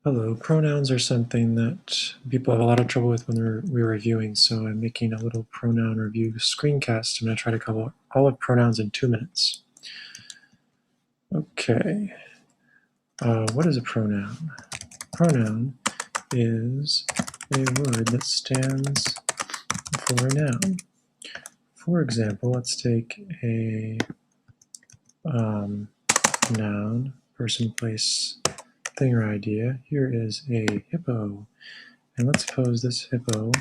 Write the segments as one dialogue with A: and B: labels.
A: Hello, pronouns are something that people have a lot of trouble with when we're reviewing, so I'm making a little pronoun review screencast. I'm going to try to cover all of pronouns in 2 minutes. Okay, what is a pronoun? Pronoun is a word that stands for a noun. For example, let's take a noun, person, place, thing or idea. Here is a hippo, and let's suppose this hippo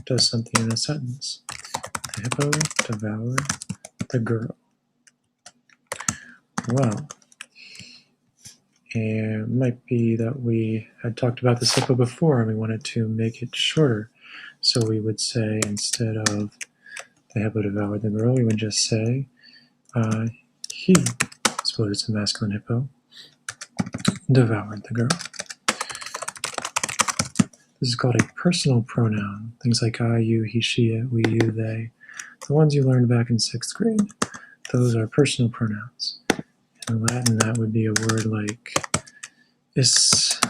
A: does something in a sentence. The hippo devoured the girl. Well, it might be that we had talked about this hippo before and we wanted to make it shorter. So we would say, instead of the hippo devoured the girl, we would just say he, suppose it's a masculine hippo, devoured the girl. This is called a personal pronoun. Things like I, you, he, she, it, we, you, they. The ones you learned back in 6th grade. Those are personal pronouns. In Latin, that would be a word like is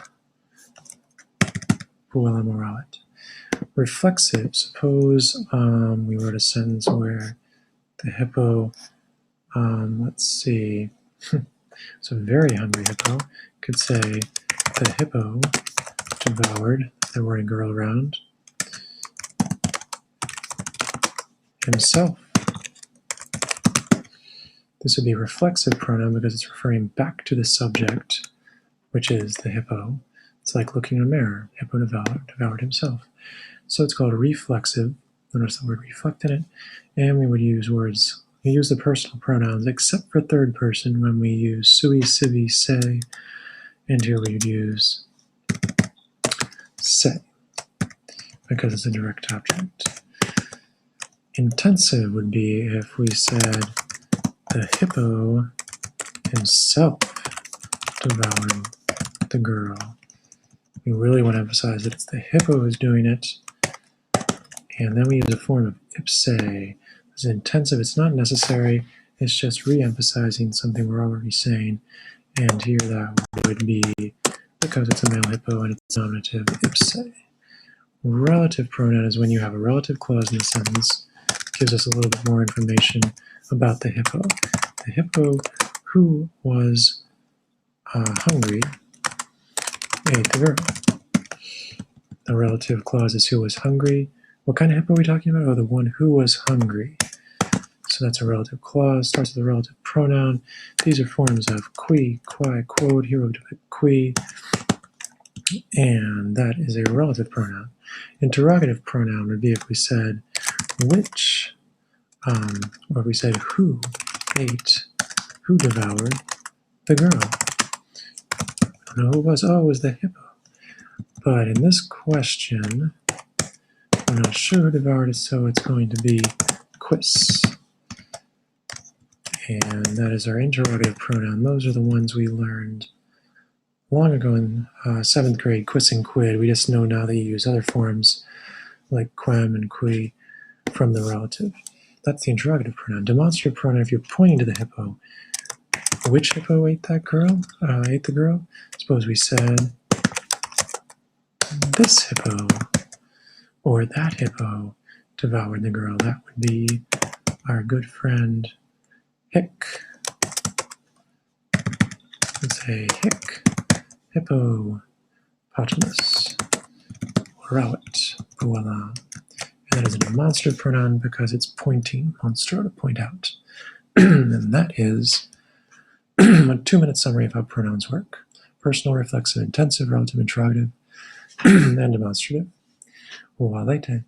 A: puella moralit. Reflexive. Suppose we wrote a sentence where the hippo, let's see, it's a very hungry hippo, could say the hippo devoured, there were a girl around, himself. This would be a reflexive pronoun because it's referring back to the subject, which is the hippo. It's like looking in a mirror. Hippo devoured himself. So it's called reflexive. Notice the word reflect in it. And we would use words, we use the personal pronouns except for third person when we use sui, sivi, se, and here we would use se because it's a direct object. Intensive would be if we said the hippo himself devoured the girl. We really want to emphasize that it's the hippo who's doing it. And then we use a form of ipse. It's intensive, it's not necessary, it's just re-emphasizing something we're already saying. And here that would be, because it's a male hippo and it's nominative, ipse. Relative pronoun is when you have a relative clause in the sentence. It gives us a little bit more information about the hippo. The hippo who was hungry ate the girl. The relative clause is who was hungry. What kind of hippo are we talking about? Oh, the one who was hungry. So that's a relative clause, starts with a relative pronoun. These are forms of qui, qui, quod. Here we would put qui, and that is a relative pronoun. Interrogative pronoun would be if we said which, or if we said who ate, who devoured the girl. I don't know who it was. Oh, it was the hippo. But in this question, we're not sure who devoured it, so it's going to be quis. And that is our interrogative pronoun. Those are the ones we learned long ago in 7th grade, quis and quid. We just know now that you use other forms like quem and qui from the relative. That's the interrogative pronoun. Demonstrative pronoun, if you're pointing to the hippo, which hippo ate that girl? Ate the girl? Suppose we said this hippo or that hippo devoured the girl. That would be our good friend hic. Let's say hic, hippopotamus, rawit, puella. And that is a demonstrative pronoun because it's pointing, monstro, to point out. And that is a 2-minute summary of how pronouns work. Personal, reflexive, intensive, relative, interrogative, and demonstrative. Walete.